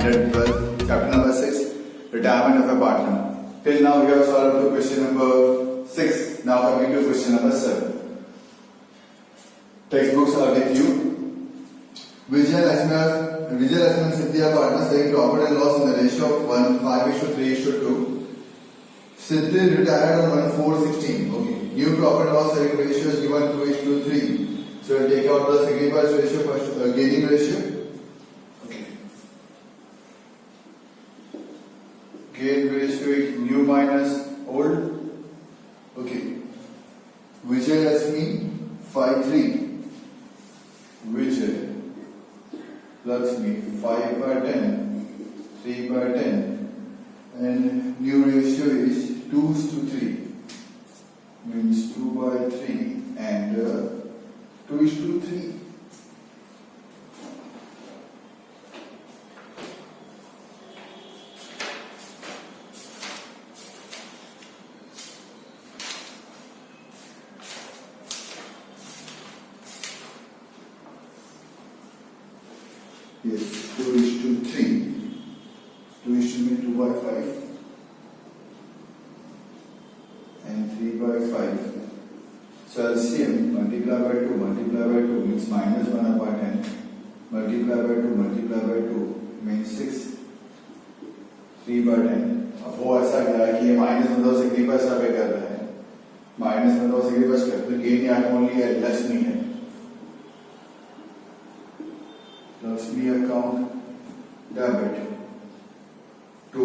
112, chapter number 6, retirement of a partner. Till now we have solved to question number 6. Now coming to question number 7. Textbooks are with you. Vijay Lakshman Siddhi partners taking profit and loss in the ratio of 5:3:2. Siddhi retired on 1/4/16. Okay. New profit and loss sharing ratio is given 2:3. So we'll take out the sacrifice ratio first, gaining ratio. Okay. Gain ratio is new minus old. Okay. Vijay Lakshmi 5/3. Vijay Lakshmi 5/10, 3/10, and new ratio is 2:3. Means 2/3 and 2:3. Yes, 2:3. 2:5 and 3/5. So LCM multiply by 2 means minus 1/10. Multiply by 2 means 6. 3/10. अब वो ऐसा क्या है कि ये minus मतलब सिग्निफाइस पे कर रहा है. माइनस मतलब सिग्निफाइस कर तो गेन यहाँ ओनली है लक्ष्मी है. Lakshmi account debit to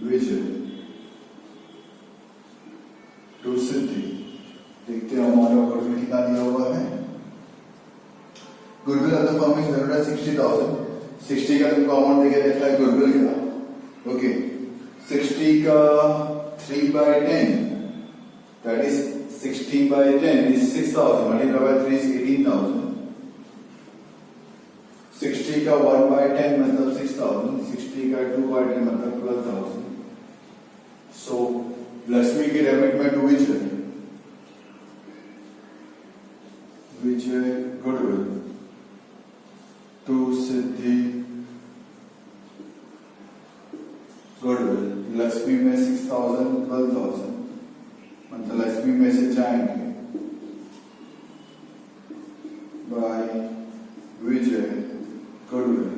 Vijay to Siddhi. देखते हैं अमाउंट ऑफ गुडविल कितना दिया हुआ है. Goodwill of the firm is valued at 60,000. 60 का तुमको अमाउंट देके देखा है गुडविल का. ओके. 60 का 3/10 that is 60/10 is 6,000 multiplied by 3 is 18,000. 60 का 1/10 मतलब 6,000. 60 का 2/10 मतलब 12,000. सो लक्ष्मी की डेबिट में to Vijay goodwill to Siddhi goodwill. Lakshmi में 6,000 12,000 मतलब लक्ष्मी में से जाएंगे by Vijay goodwill.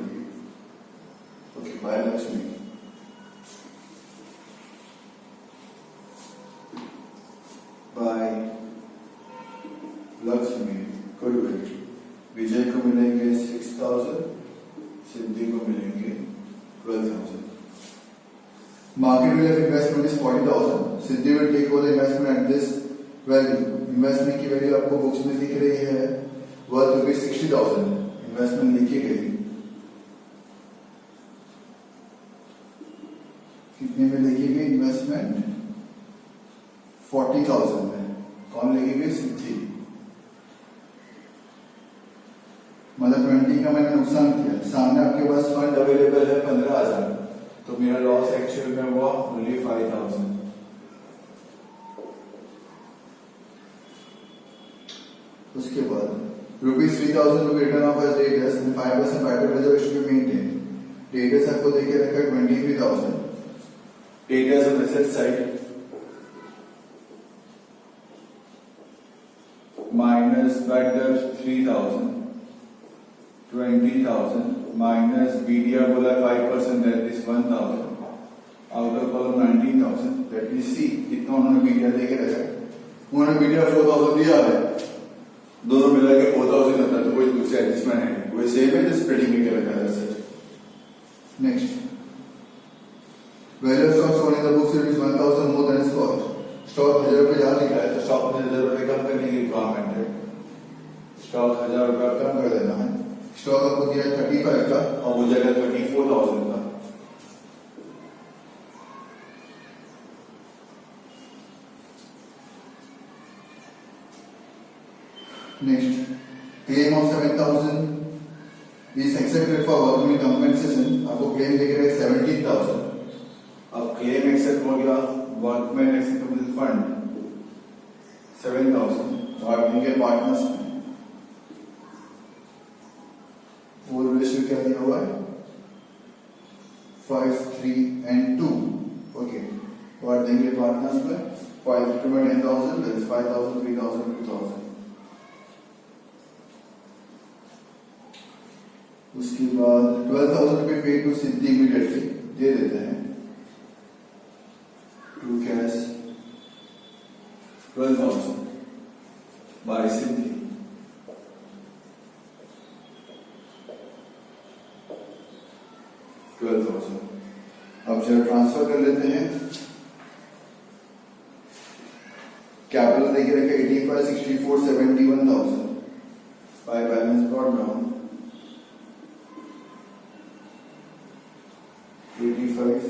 Okay. By Lakshmi. By Lakshmi goodwill. Vijay को मिलेंगे 6,000. सिद्धि को मिलेंगे 12,000. Market value of investment is 40,000. Siddhi will take over the investment at this value. Investment की वैल्यू आपको बुक्स में दिख रही है worth rupees 60,000. इन्वेस्टमेंट लिखी गई कितने में लिखी गई इन्वेस्टमेंट 40,000 में. कौन लिखी गई? सिद्धि. मतलब 20 का मैंने नुकसान किया. सामने आपके पास फंड अवेलेबल है 15,000 तो मेरा लॉस एक्चुअल में हुआ ओनली 5,000. उसके बाद ₹3,000 will be written off as debtors and 5% bad reserve should be maintained. Debtors आपको देखे रखा 23,000. Debtors on asset side minus bad debts 3,000. 20,000 minus BDR बोला 5% that is 1,000. Outer column 19,000. That is C. कितना उन्होंने BDR देके रखा है? उन्होंने BDR 4,000 दिया है. दोनों मिला के 4,000 होता है तो कोई दूसरे एडजस्टमेंट है कोई सेम है. तो स्प्रेडिंग में क्या रखा है sir. Next. Value of stock sold in the books is 1,000 more than its cost. Stock 1,000 रुपए ज्यादा लिखा है तो स्टॉक में 1,000 रुपए कम करने की रिक्वायरमेंट है. स्टॉक 1,000 रुपए कम कर देना है. स्टॉक आपको दिया 35 का और वो जगह 34,000 का. Next. Claim of 7,000 is accepted for workman compensation. आपको क्लेम देके रहे 17,000. अब क्लेम एक्सेप्ट हो गया. वर्कमैन एक्सेप्टेबल फंड 7,000 और इनके पार्टनर्स में 4 रेशियो क्या दिया हुआ है 5, 3 and 2. ओके, और देंगे पार्टनर्स में 5 to 10,000, that is 5,000, 3,000, 2,000. उसके बाद 12,000 रुपये पे टू सिद्धि इमीडिएटली दे देते हैं टू कैश 12,000 बाय सिद्धि. अब जब ट्रांसफर कर लेते हैं, कैपिटल देखिए रखे 85, 64, 71,000 bye balance brought down 85,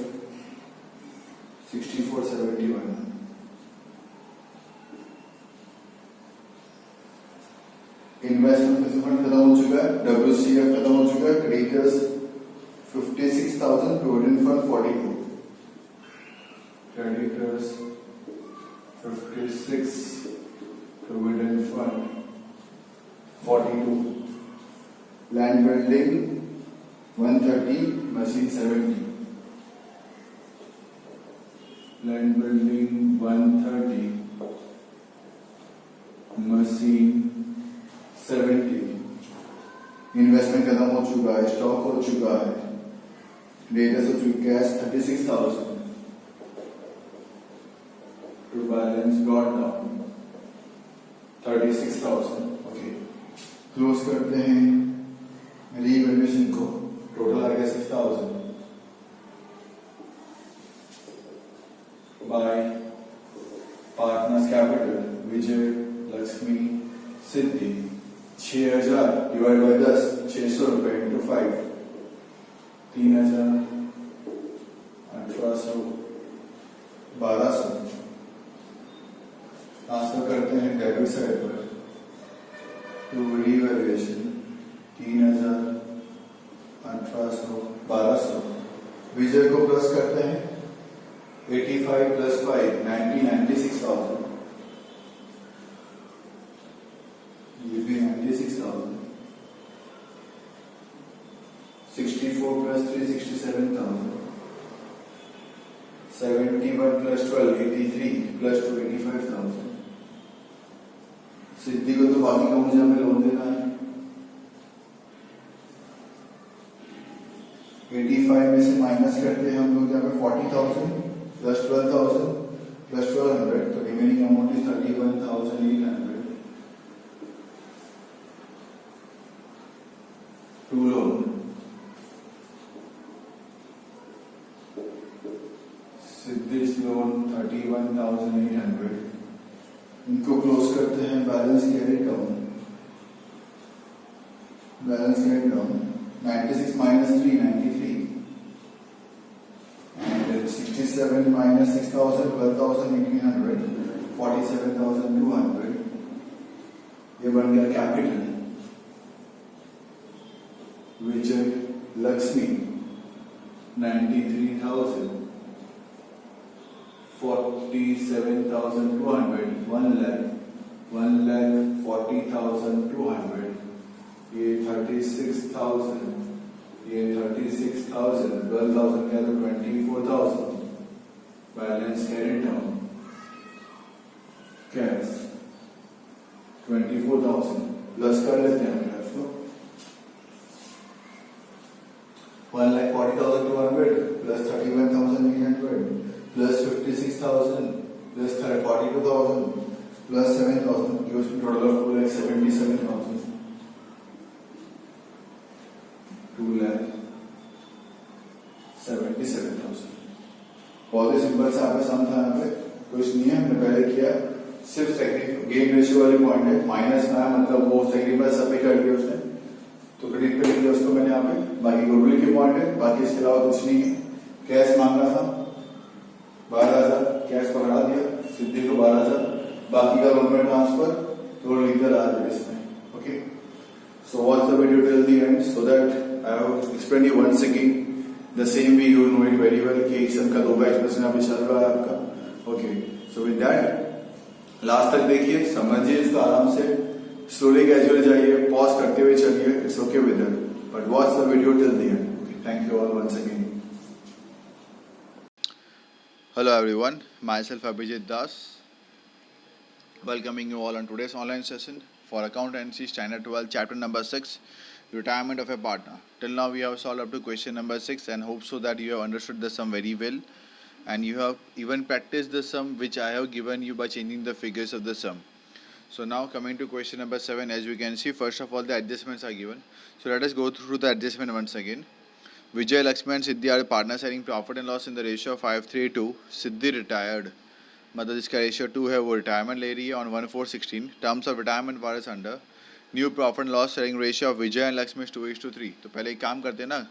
64, 71. Investment fund खत्म हो चुका है, WCF खत्म हो चुका है, creditors 56,000, provident fund 42. Creditors 56, provident fund 42. Land building 130, machine 70. Land building 130, machine 70. Investment खत्म हो चुका है, स्टॉक हो चुका है, डेटा हो चुका, cash 36,000 to balance brought down 36,000. Okay, close करते हैं रीवैल्यूएशन को, टोटल आ गया 6,000 by partners capital Vijay Lakshmi Siddhi 6,000 divide by 10, 600 रुपए इंटू 5, 3,000, 1800, 1200. ट्रांसफर करते हैं डेबिट साइड पर टू रीवैल्यूएशन 3,000, 1800, 1200. विजय को प्लस करते हैं 85 plus 5, 90, 96,000. ये भी 96,000. 64 plus 3, 67,000. 71 plus 12, 83 plus 2, 85,000. सिद्धि को तो बाकी का मुझे हमें लोन देना है. 85 में से माइनस करते हैं हम लोग यहाँ पे 40,000 plus 12,000 plus 1,200, तो remaining amount is 31,800 to loan. Siddhi's loan 31,800. इनको क्लोज करते हैं, balance carry down, balance carry down 96 minus 3, 93. 67 minus 6,000, 12,800, 47,200. ये बन गया कैपिटल. विजय लक्ष्मी 93,000, 47,200, 1,40,200. ये 36,000, ये 36,000, 12,000 क्या तो 24,000. Balance carry down, cash 24,000. Plus कर लेते हैं कैश को 1,40,200 plus 31,800 plus 56,000 plus 42,000 plus 7,000, total of 2,77,000. 2,77,000. बहुत ही सिंपल सा आपका सम था. यहाँ पे कुछ नहीं है, हमने पहले किया, सिर्फ गेन रेशियो वाले पॉइंट है, माइनस ना है मतलब वो सेक्रीफाइस सब कर दिया उसने, तो क्रेडिट पे लिख दिया उसको मैंने यहाँ पे. बाकी गुडविल के पॉइंट है, बाकी इसके अलावा कुछ नहीं है. कैश मांगा था 12,000, कैश पकड़ा दिया सिद्धि को 12,000, बाकी का लोन में ट्रांसफर तो लिख दिया इसमें. Okay, so watch the video till the end so that I have explain you once again the same way you know it very well कि एक्शन का 2/2% अभी चल रहा है आपका. Okay, so with that last तक देखिए, समझिए इसको आराम से, स्लोली कैजुअली जाइए, पॉज करते हुए चलिए. It's okay with that. but watch the video till the end. Okay, thank you all once again. Hello everyone, myself Abhijit Das, welcoming you all on today's online session for Accountancy Standard 12, Chapter number 6, Retirement of a Partner. Till now we have solved up to question number 6 and hope so that you have understood the sum very well and you have even practiced the sum which I have given you by changing the figures of the sum. So now coming to question number 7, as we can see, first of all the adjustments are given. So let us go through the adjustment once again. Vijay, Lakshmi and Siddhi are partners having profit and loss in the ratio of 5:3:2. Siddhi retired, मतलब जिसका ratio 2 है वो retirement ले रही है on 1/4/16. Terms of retirement were is under new profit and loss sharing ratio of Vijay and Lakshmi 2:3. तो पहले एक काम करते हैं ना,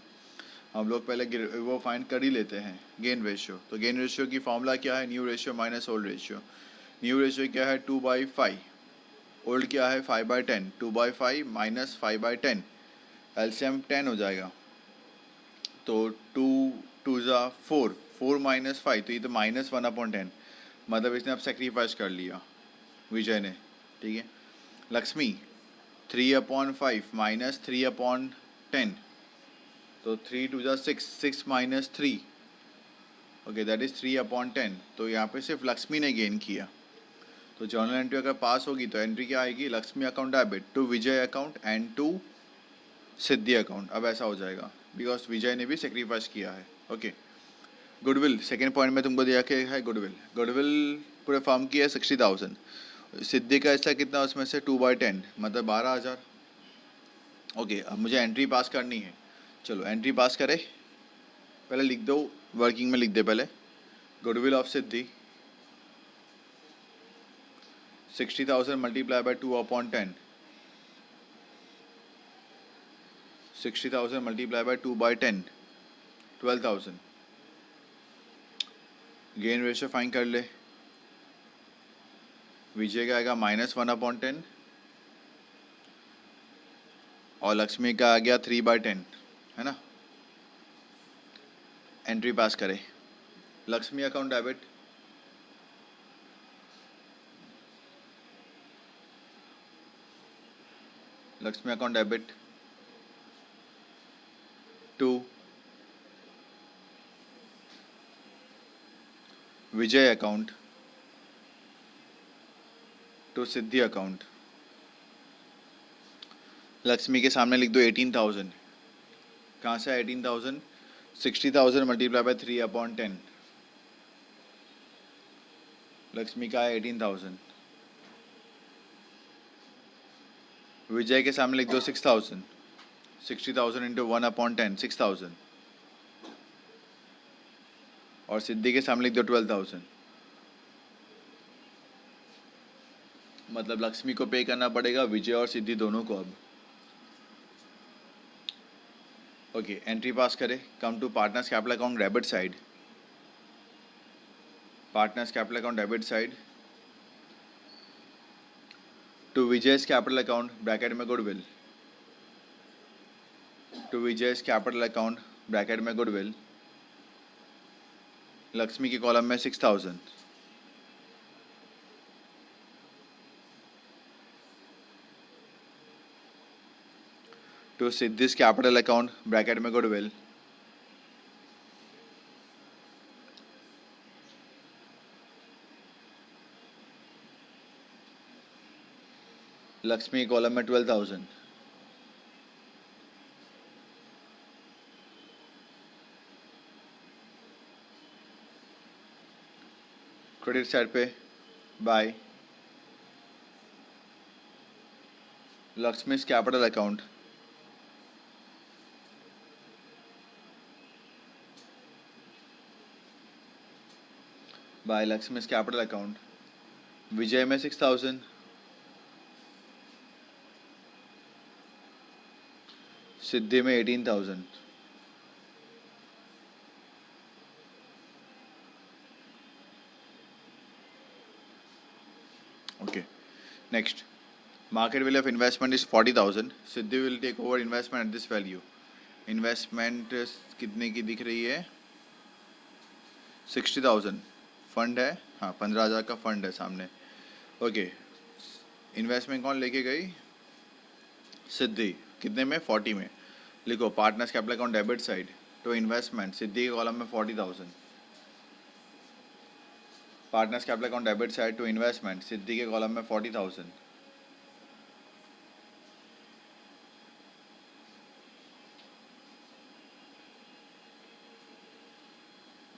हम लोग पहले वो फाइंड कर ही लेते हैं गेन रेशियो. तो गेन रेशियो की फॉर्मूला क्या है, new ratio minus old ratio. New ratio क्या है 2/5, ओल्ड क्या है 5/10. 2/5 माइनस 5/10, एलसीएम 10 हो जाएगा. तो 2 ज़ा 4, 4 माइनस 5, तो ये तो -1/10, मतलब इसने अब सेक्रीफाइस कर लिया विजय ने. ठीक है. लक्ष्मी 3/5 माइनस 3/10, तो 3 2 ज़ा 6, 6 माइनस 3, ओके दैट इज़ 3/10. तो यहाँ पे सिर्फ लक्ष्मी ने गेन किया. तो जर्नल एंट्री अगर पास होगी तो एंट्री क्या आएगी, Lakshmi account debit to Vijay account and to Siddhi account. अब ऐसा हो जाएगा बिकॉज विजय ने भी सेक्रीफाइस किया है. ओके. गुडविल, सेकेंड पॉइंट में तुमको दिया कि है गुडविल. गुडविल पूरे फर्म की है 60,000. सिद्धि का हिस्सा कितना उसमें से 2/10, मतलब 12,000. ओके. अब मुझे एंट्री पास करनी है. चलो एंट्री पास करें. पहले लिख दो, वर्किंग में लिख दे पहले. Goodwill of Siddhi 60,000 multiply by 2/10. 60,000 multiply by 2/10, 12,000. Gain ratio find कर ले. विजय का आएगा -1/10 और लक्ष्मी का आ गया 3/10, है ना. एंट्री पास करें. Lakshmi account debit, Lakshmi account debit to Vijay account to Siddhi account. Lakshmi के सामने लिख दो 18,000. कहाँ से 18,000, 60,000 मल्टीप्लाई बाय 3/10. लक्ष्मी का है 18,000. विजय के सामने लिख दो 6,000. 60,000 इंटू 1/10, 6,000. और सिद्धि के सामने लिख दो 12,000. मतलब लक्ष्मी को पे करना पड़ेगा विजय और सिद्धि दोनों को अब. ओके. एंट्री पास करें. Come to partners capital account debit side. Partners capital account debit side to Vijay's capital account bracket में goodwill. To Vijay's capital account bracket में गुडविल. लक्ष्मी के कॉलम में 6,000. To Siddhi's capital account bracket में गुडविल. लक्ष्मी के column में 12,000. Credit side पे by Lakshmi's capital account by Lakshmi's capital account. Vijay में 6,000, सिद्धि में 18,000. Okay. Next, market value of investment is 40,000. Siddhi will take over investment at this value. Investment कितने की दिख रही है 60,000. फंड है, हाँ 15,000 का फंड है सामने. ओके. इन्वेस्टमेंट कौन लेके गई, सिद्धि. कितने में 40 में. लिखो partners capital account debit side to investment, Siddhi के कॉलम में 40,000। Partners capital account debit side to investment, Siddhi के कॉलम में 40,000।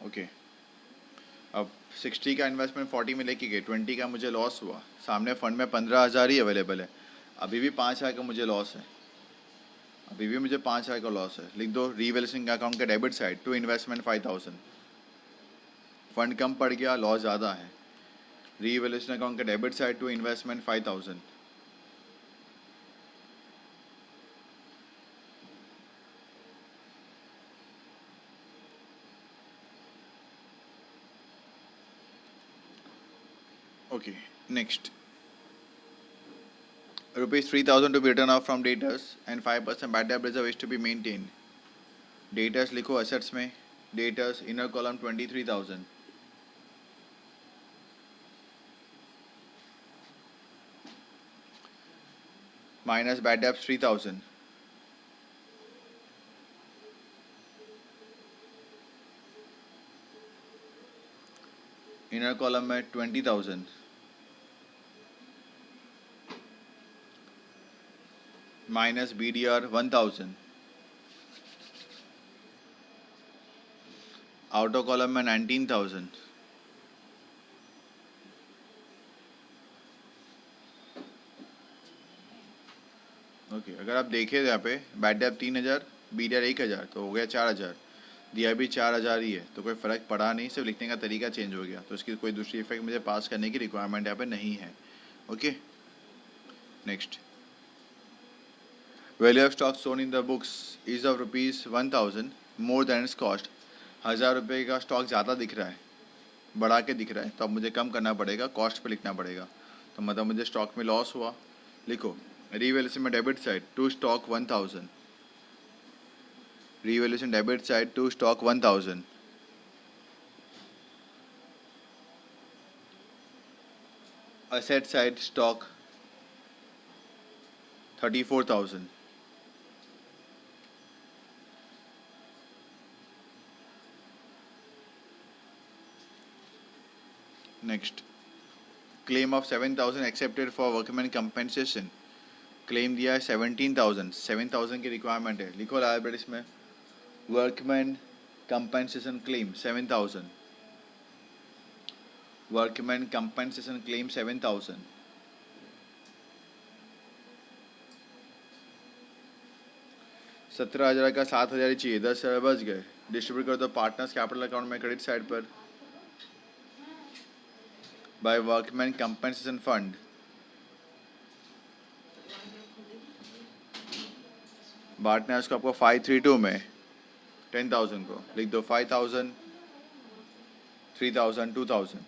ओके, अब 60 का इन्वेस्टमेंट 40 में लेके गए, 20 का मुझे लॉस हुआ, सामने फंड में 15,000 ही अवेलेबल है, अभी भी 5,000 का मुझे लॉस है, अभी भी मुझे 5,000 का लॉस है। लिख दो रीवैल्यूएशन अकाउंट का debit side to investment 5,000। Fund कम पड़ गया, लॉस ज़्यादा है। रीवैल्यूएशन अकाउंट का debit side to investment 5,000। Okay, next. Rupees 3,000 to be written off from debtors and 5% bad debt reserve is to be maintained. Debtors लिखो assets में, debtors inner column 23,000 minus bad debts 3,000. Inner column में 20,000 minus BDR 1,000. Outer column में 19,000। Okay, अगर आप देखें यहाँ पे bad debt 3,000, BDR 1,000, तो हो गया 4,000। दिया भी 4,000 ही है, तो कोई फ़र्क पड़ा नहीं, सिर्फ लिखने का तरीका चेंज हो गया, तो इसकी कोई दूसरी इफेक्ट मुझे पास करने की रिक्वायरमेंट यहाँ पे नहीं है। Okay, next. Value of stock shown in the books is of ₹1,000 more than its cost. 1,000 रुपये का स्टॉक ज़्यादा दिख रहा है, बढ़ा के दिख रहा है, तो अब मुझे कम करना पड़ेगा, कॉस्ट पे लिखना पड़ेगा, तो मतलब मुझे स्टॉक में लॉस हुआ। लिखो रीवैल्यूएशन में debit side to stock 1,000, revaluation debit side to stock 1,000, asset side stock 34,000। Next, claim of 7,000 accepted for workman compensation. Claim दिया है 17,000, 7,000 की रिक्वायरमेंट है। लिखो लाइब्रेरीज में workman compensation claim 7,000, workman compensation claim 7,000। सत्रह हज़ार का 7,000 ही चाहिए, 10,000 बच गए। डिस्ट्रीब्यूट कर दो पार्टनर्स कैपिटल अकाउंट में क्रेडिट साइड पर बाय वर्कमैन कंपेंसेशन फंड। बांटना है उसको आपको 532 में 10,000 को लिख दो 5,000, 3,000, 2,000,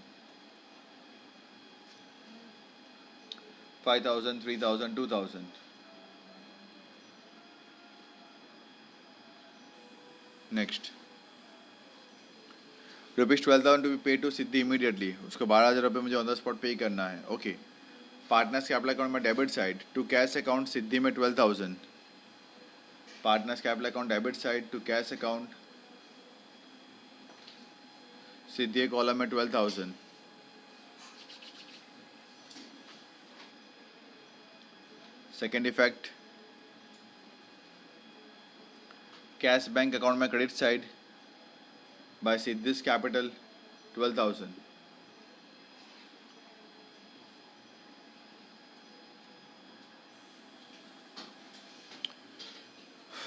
5,000, 3,000, 2,000। नेक्स्ट, ₹12,000 टू बी पे टू सिद्धि इमीडिएटली। उसको 12,000 रुपये मुझे ऑन द स्पॉट पे करना है। ओके, पार्टनर्स कैपिटल अकाउंट में debit side to cash account Siddhi में 12,000, partners capital account debit side to cash account Siddhi column में 12,000। Second effect, cash bank account में credit side by Siddhi's capital 12,000।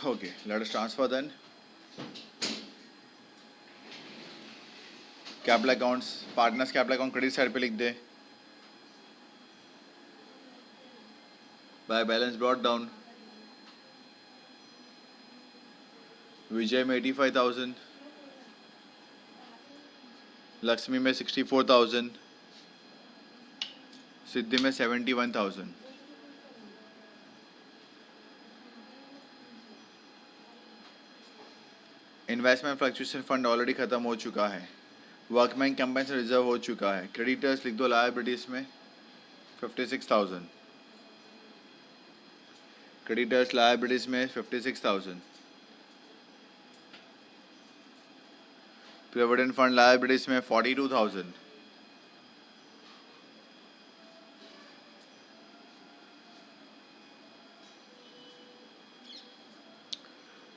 Okay, let us transfer then. Capital accounts, partners capital account credit side पे लिख दे by balance brought down. Vijay में 85,000, लक्ष्मी में 64,000, सिद्धि में 71,000। Investment fluctuation fund already खत्म हो चुका है, वर्कमैन कंपेंसेशन रिजर्व हो चुका है। क्रेडिटर्स लिख दो लायबिलिटीज में 56,000, क्रेडिटर्स लायबिलिटीज में 56,000। प्रोविडेंट फंड लायबिलिटीज में 42,000,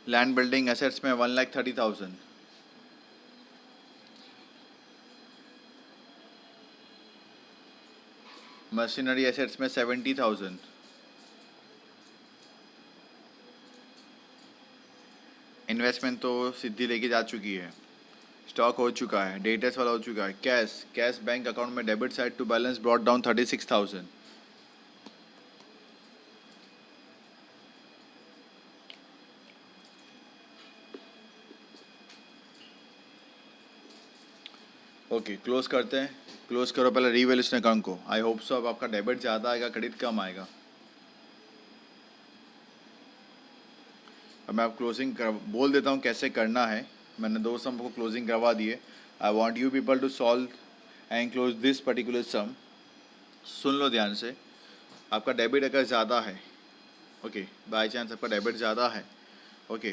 लैंड बिल्डिंग एसेट्स में 1,30,000, मशीनरी एसेट्स में 70,000, इन्वेस्टमेंट तो सिद्धि लेके जा चुकी है, स्टॉक हो चुका है, डेटर्स वाला हो चुका है, कैश बैंक अकाउंट में debit side to balance brought down 36,000, okay close करते हैं। क्लोज करो पहले रीवैल्यूएशन अकाउंट को। आई होप सो अब आपका डेबिट ज़्यादा आएगा, क्रेडिट कम आएगा। अब मैं आप क्लोजिंग बोल देता हूँ कैसे करना है। मैंने 2 सम को क्लोजिंग करवा दिए। I want you people to solve and close this particular sum. सुन लो ध्यान से। आपका डेबिट अगर ज़्यादा है, ओके, बाई चांस आपका डेबिट ज़्यादा है, ओके,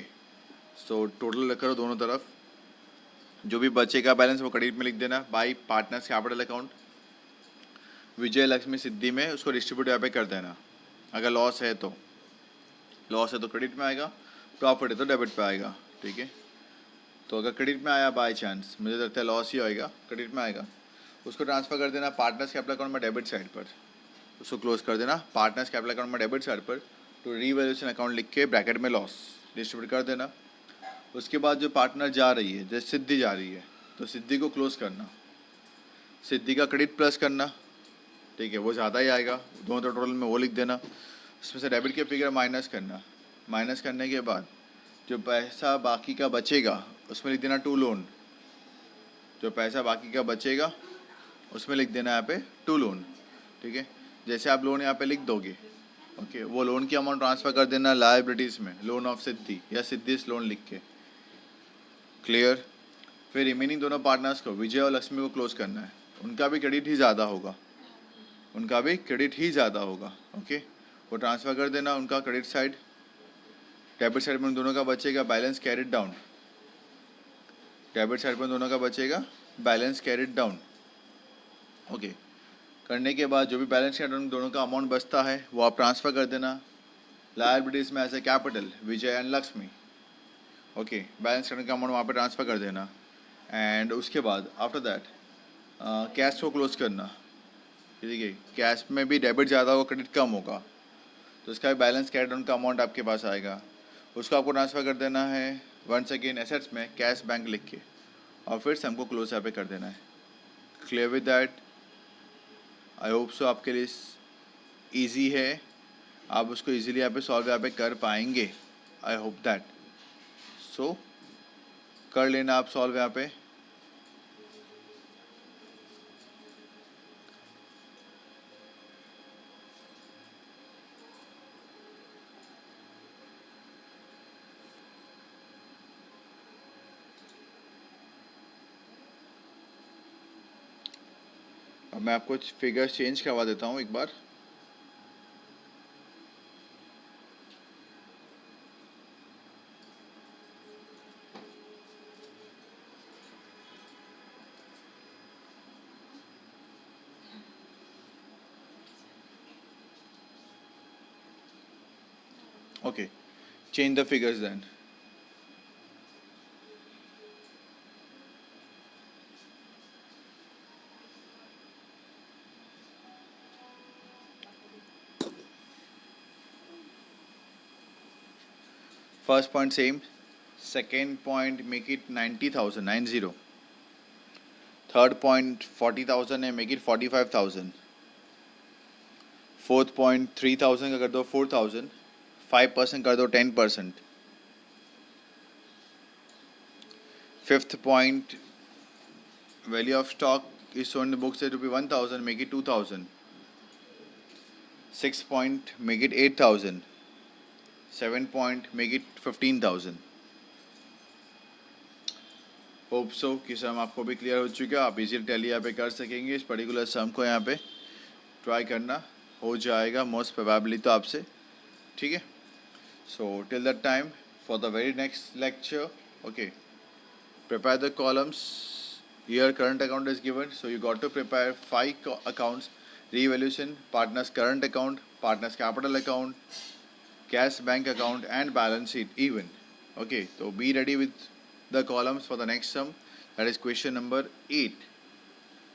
सो टोटल करो दोनों तरफ, जो भी बचेगा बैलेंस वो क्रेडिट में लिख देना बाई पार्टनर्स कैपिटल अकाउंट। विजय लक्ष्मी सिद्धि में उसको डिस्ट्रीब्यूट यहाँ पे कर देना। अगर लॉस है तो क्रेडिट में आएगा, प्रॉफिट है तो डेबिट पे आएगा, ठीक है। तो अगर क्रेडिट में आया बाय चांस, मुझे लगता है लॉस ही होएगा, क्रेडिट में आएगा, उसको ट्रांसफ़र कर देना पार्टनर्स कैपिटल अकाउंट में डेबिट साइड पर, उसको क्लोज कर देना पार्टनर्स कैपिटल अकाउंट में डेबिट साइड पर, तो रीवैल्यूएशन अकाउंट लिख के ब्रैकेट में लॉस डिस्ट्रीब्यूट कर देना। उसके बाद जो पार्टनर जा रही है, जैसे सिद्धि जा रही है, तो सिद्धि को क्लोज करना, सिद्धि का क्रेडिट प्लस करना, ठीक है, वो ज़्यादा ही आएगा, दोनों टोटल में वो लिख देना। इसमें से डेबिट के फिगर माइनस करना, माइनस करने के बाद जो पैसा बाकी का बचेगा उसमें लिख देना टू लोन। जो पैसा बाकी का बचेगा उसमें लिख देना यहाँ पे टू लोन, ठीक है। जैसे आप लोन यहाँ पे लिख दोगे, ओके, वो लोन की अमाउंट ट्रांसफ़र कर देना लायबिलिटीज़ में, लोन ऑफ सिद्धि या सिद्धिस लोन लिख के, क्लियर। फिर रिमेनिंग दोनों पार्टनर्स को, विजय और लक्ष्मी को क्लोज करना है। उनका भी क्रेडिट ही ज़्यादा होगा, ओके, वो ट्रांसफ़र कर देना उनका क्रेडिट साइड। डेबिट साइड में उन दोनों का बचेगा balance carried down, debit side में दोनों का बचेगा बैलेंस कैरिड डाउन, ओके। करने के बाद जो भी बैलेंस कैरिड डाउन दोनों का अमाउंट बचता है वो आप ट्रांसफ़र कर देना लायबिलिटीज़ में as a capital, Vijay and Lakshmi, okay. Balance करने का अमाउंट वहाँ पे ट्रांसफ़र कर देना। एंड उसके बाद आफ्टर दैट कैश को क्लोज करना, ठीक है। कैश में भी डेबिट ज़्यादा होगा, क्रेडिट कम होगा, तो इसका बैलेंस कैरिड डाउन का अमाउंट आपके पास आएगा, उसको आपको ट्रांसफ़र कर देना है वंस अगेन एसेट्स में कैश बैंक लिख के, और फिर सम को क्लोज यहाँ पे कर देना है। Clear with that? I hope so आपके लिए ईजी है, आप उसको ईजिली यहाँ पे सॉल्व यहाँ पे कर पाएंगे। आई होप दैट सो कर लेना आप सॉल्व यहाँ पे। अब मैं आपको फिगर्स चेंज करवा देता हूँ एक बार। Okay, change the figures then. First point same, second point make it 90,000, 90. Third point 40,000 है, make it 45,000. Fourth point 3,000 का कर दो 4,000, 5% कर दो 10%. Fifth point, value of stock is shown in the books to be 1,000, make it 2,000. Sixth point, make it 8,000. 7 point, make it 15,000. Hope so कि सम आपको भी clear हो चुका है, आप इजीली टैली यहाँ पे कर सकेंगे। इस पर्टिकुलर सम को यहाँ पे ट्राई करना हो जाएगा मोस्ट प्रोबेबली तो आपसे, ठीक है। So till that time for the very next lecture, okay, Prepare the columns. Here current account is given, so you got to prepare 5 accounts: revaluation, partner's current account, partner's capital account, cash bank account, and balance sheet even. Okay, so be ready with the columns for the next sum, that is question number 8.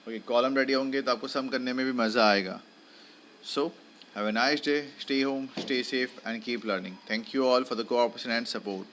Okay, column ready होंगे तो आपको sum करने में भी मजा आएगा. So have a nice day, stay home, stay safe, and keep learning. Thank you all for the cooperation and support.